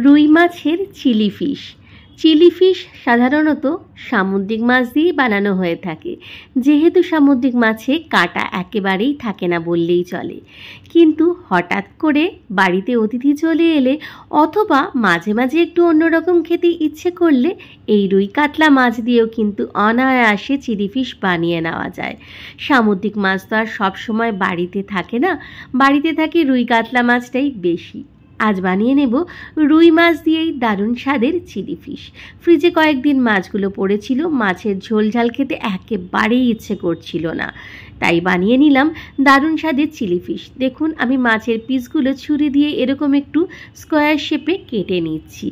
রুই মাছের chilli fish. Chilli fish সাধারণত সামুদ্রিক মাছ দিয়েই বানানো হয়ে থাকে, যেহেতু সামুদ্রিক মাছে কাঁটা একেবারেই থাকে না বললেই চলে। কিন্তু হঠাৎ করে বাড়িতে অতিথি চলে এলে অথবা মাঝে মাঝে একটু অন্যরকম খেতে ইচ্ছে করলে এই রুই কাতলা মাছ দিয়েও কিন্তু অনায়াসে চিলি ফিশ বানিয়ে নেওয়া যায়। সামুদ্রিক মাছ তো আর সবসময় বাড়িতে থাকে না, বাড়িতে থাকে রুই কাতলা মাছটাই বেশি। আজ বানিয়ে নেব রুই মাছ দিয়েই দারুণ স্বাদের চিলি ফিশ। ফ্রিজে কয়েকদিন মাছগুলো পড়েছিল, মাছের ঝোল ঝাল খেতে একেবারেই ইচ্ছে করছিল না, তাই বানিয়ে নিলাম দারুণ স্বাদের চিলি ফিশ। দেখুন আমি মাছের পিসগুলো ছুরি দিয়ে এরকম একটু স্কোয়ার শেপে কেটে নিচ্ছি।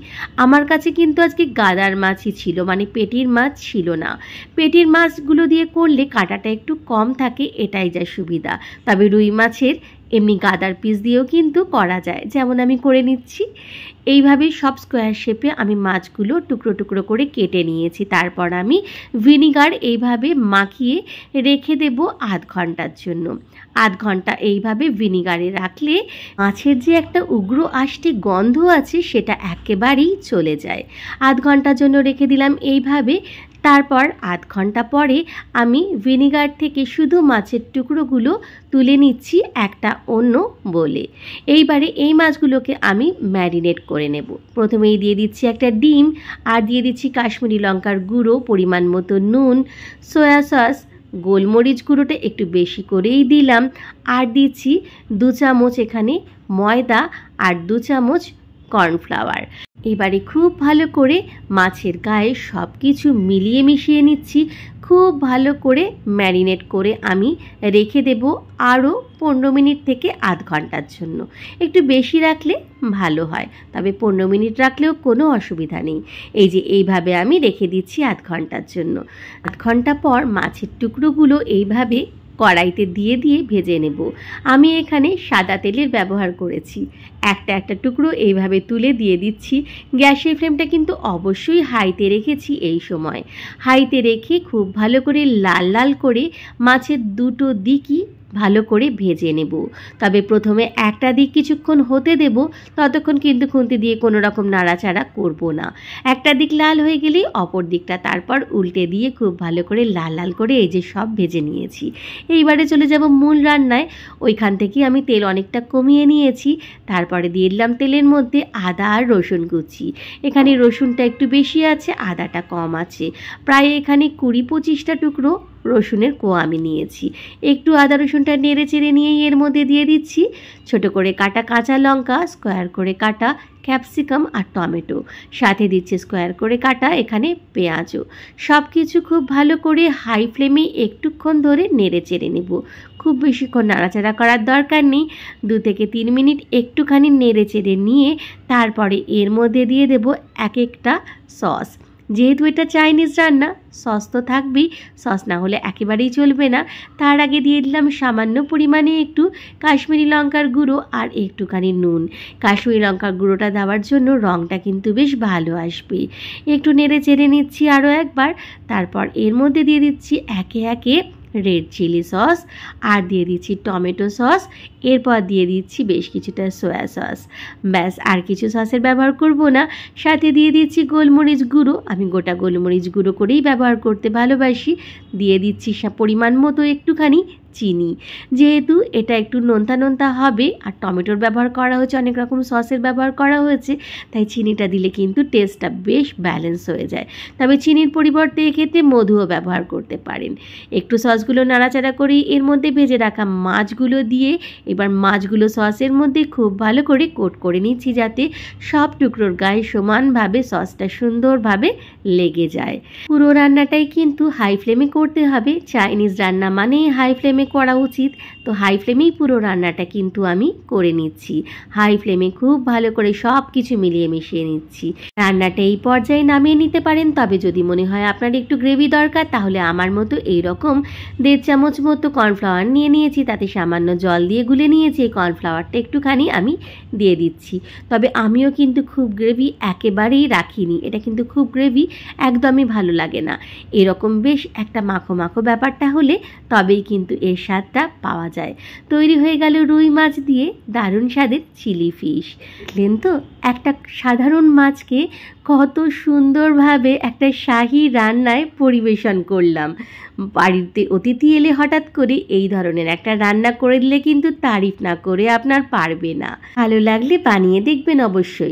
আমার কাছে কিন্তু আজকে গাদার মাছই ছিল, মানে পেটির মাছ ছিল না। পেটির মাছগুলো দিয়ে করলে কাঁটাটা একটু কম থাকে, এটাই যা সুবিধা। তবে রুই মাছের এমনি গাদার পিস দিয়েও কিন্তু করা যায়, যেমন আমি করে নিচ্ছি। এইভাবে সব স্কোয়ার শেপে আমি মাছগুলো টুকরো টুকরো করে কেটে নিয়েছি। তারপর আমি ভিনিগার এইভাবে মাখিয়ে রেখে দেব আধ ঘন্টার জন্য। আধ ঘন্টা এইভাবে ভিনিগারে রাখলে মাছের যে একটা উগ্র আষ্টে গন্ধ আছে সেটা একেবারেই চলে যায়। আধ ঘন্টার জন্য রেখে দিলাম এইভাবে। তারপর আধ ঘন্টা পরে আমি ভিনিগার থেকে শুধু মাছের টুকরোগুলো তুলে নিচ্ছি একটা অন্য বলে। এইবারে এই মাছগুলোকে আমি ম্যারিনেট করে নেব। প্রথমেই দিয়ে দিচ্ছি একটা ডিম, আর দিয়ে দিচ্ছি কাশ্মীরি লঙ্কার গুঁড়ো, পরিমাণ মতো নুন, সয়া সস, গোলমরিচ গুঁড়োটা একটু বেশি করেই দিলাম, আর দিচ্ছি 2 চামচ এখানে ময়দা আর 2 চামচ কর্নফ্লাওয়ার। এবারে খুব ভালো করে মাছের গায়ে সব কিছু মিলিয়ে মিশিয়ে নিচ্ছি। খুব ভালো করে ম্যারিনেট করে আমি রেখে দেব আরও 15 মিনিট থেকে আধ ঘন্টার জন্য। একটু বেশি রাখলে ভালো হয়, তবে 15 মিনিট রাখলেও কোনো অসুবিধা নেই। এই যে এইভাবে আমি রেখে দিচ্ছি আধ ঘন্টার জন্য। আধ ঘন্টা পর মাছের টুকরোগুলো এইভাবে কড়াইতে দিয়ে দিয়ে ভেজে নেব। আমি এখানে সাদা তেলের ব্যবহার করেছি। একটা একটা টুকরো এইভাবে তুলে দিয়ে দিচ্ছি। গ্যাসের ফ্লেমটা কিন্তু অবশ্যই হাইতে রেখেছি। এই সময় হাইতে রেখে খুব ভালো করে লাল লাল করে মাছের দুটো দিকই ভালো করে ভেজে নেব। তবে প্রথমে একটা দিক কিছুক্ষণ হতে দেব, ততক্ষণ কিন্তু খুন্তি দিয়ে কোনো রকম নাড়াচাড়া করব না। একটা দিক লাল হয়ে গেলেই অপর দিকটা তারপর উল্টে দিয়ে খুব ভালো করে লাল লাল করে এই যে সব ভেজে নিয়েছি। এইবারে চলে যাব মূল রান্নায়। ওইখান থেকে আমি তেল অনেকটা কমিয়ে নিয়েছি। তারপরে দিয়ে দিলাম তেলের মধ্যে আদা আর রসুন কুচি। এখানে রসুনটা একটু বেশি আছে, আদাটা কম আছে। প্রায় এখানে 20-25টা টুকরো রসুনের কোয়া আমি নিয়েছি। একটু আদা রসুনটা নেড়ে চেড়ে নিয়েই এর মধ্যে দিয়ে দিচ্ছি ছোট করে কাটা কাঁচা লঙ্কা, স্কোয়ার করে কাটা ক্যাপসিকাম আর টমেটো, সাথে দিচ্ছে স্কোয়ার করে কাটা এখানে পেঁয়াজও। সব কিছু খুব ভালো করে হাই ফ্লেমে একটুক্ষণ ধরে নেড়ে চেড়ে নেব। খুব বেশিক্ষণ নাড়াচাড়া করার দরকার নেই, 2 থেকে 3 মিনিট একটুখানি নেড়ে চেড়ে নিয়ে তারপরে এর মধ্যে দিয়ে দেব এক একটা সস। যেহেতু এটা চাইনিজ রান্না, সস তো থাকবেই, সস না হলে একেবারেই চলবে না। তার আগে দিয়ে দিলাম সামান্য পরিমাণে একটু কাশ্মীরি লঙ্কার গুঁড়ো আর একটুখানি নুন। কাশ্মীরি লঙ্কার গুঁড়োটা দেওয়ার জন্য রঙটা কিন্তু বেশ ভালো আসবে। একটু নেড়ে চেড়ে নিচ্ছি আরও একবার। তারপর এর মধ্যে দিয়ে দিচ্ছি একে একে রেড চিলি সস, আর দিয়ে দিচ্ছি টমেটো সস, এরপর দিয়ে দিচ্ছি বেশ কিছুটা সয়া সস। ব্যাস, আর কিছু সসের ব্যবহার করব না। সাথে দিয়ে দিচ্ছি গোলমরিচ গুঁড়ো। আমি গোটা গোলমরিচ গুঁড়ো করেই ব্যবহার করতে ভালোবাসি। দিয়ে দিচ্ছি পরিমাণ মতো একটুখানি চিনি। যেহেতু এটা একটু নোনতা নোনতা হবে আর টমেটোর ব্যবহার করা হয়েছে, অনেক রকম সসের ব্যবহার করা হয়েছে, তাই চিনিটা দিলে কিন্তু টেস্টটা বেশ ব্যালেন্স হয়ে যায়। তবে চিনির পরিবর্তে এক্ষেত্রে মধুও ব্যবহার করতে পারেন। একটু সসগুলো নাড়াচাড়া করেই এর মধ্যে ভেজে রাখা মাছগুলো দিয়ে এবার মাছগুলো সসের মধ্যে খুব ভালো করে কোট করে নিচ্ছি, যাতে সব টুকরোর গায়ে সমানভাবে সসটা সুন্দরভাবে লেগে যায়। পুরো রান্নাটাই কিন্তু হাই ফ্লেমে করতে হবে। চাইনিজ রান্না মানেই হাই ফ্লেমে করা উচিত, তো হাই ফ্লেমেই পুরো রান্নাটা কিন্তু আমি করে নিচ্ছি। হাই ফ্লেমে খুব ভালো করে সব কিছু মিলিয়ে মিশিয়ে নিচ্ছি। রান্নাটা এই পর্যায়ে নামিয়ে নিতে পারেন। তবে যদি মনে হয় আপনার একটু গ্রেভি দরকার, তাহলে আমার মতো এইরকম 1.5 চামচ মতো কর্নফ্লাওয়ার নিয়ে নিয়েছি, তাতে সামান্য জল দিয়ে গুলে নিয়েছি। এই কর্নফ্লাওয়ারটা একটুখানি আমি দিয়ে দিচ্ছি। তবে আমিও কিন্তু খুব গ্রেভি একেবারেই রাখিনি, এটা কিন্তু খুব গ্রেভি একদমই ভালো লাগে না। এরকম বেশ একটা মাখো মাখো ব্যাপারটা হলে তবেই কিন্তু এর স্বাদটা পাওয়া যায়। তৈরি হয়ে গেল রুই মাছ দিয়ে দারুণ স্বাদের চিলি ফিশ। দেখলেন তো একটা সাধারণ মাছকে কত সুন্দরভাবে একটা শাহী রান্নায় পরিবেশন করলাম। বাড়িতে অতিথি এলে হঠাৎ করে এই ধরনের একটা রান্না করে দিলে কিন্তু তারিফ না করে আপনার পারবে না। ভালো লাগলে বানিয়ে দেখবেন অবশ্যই।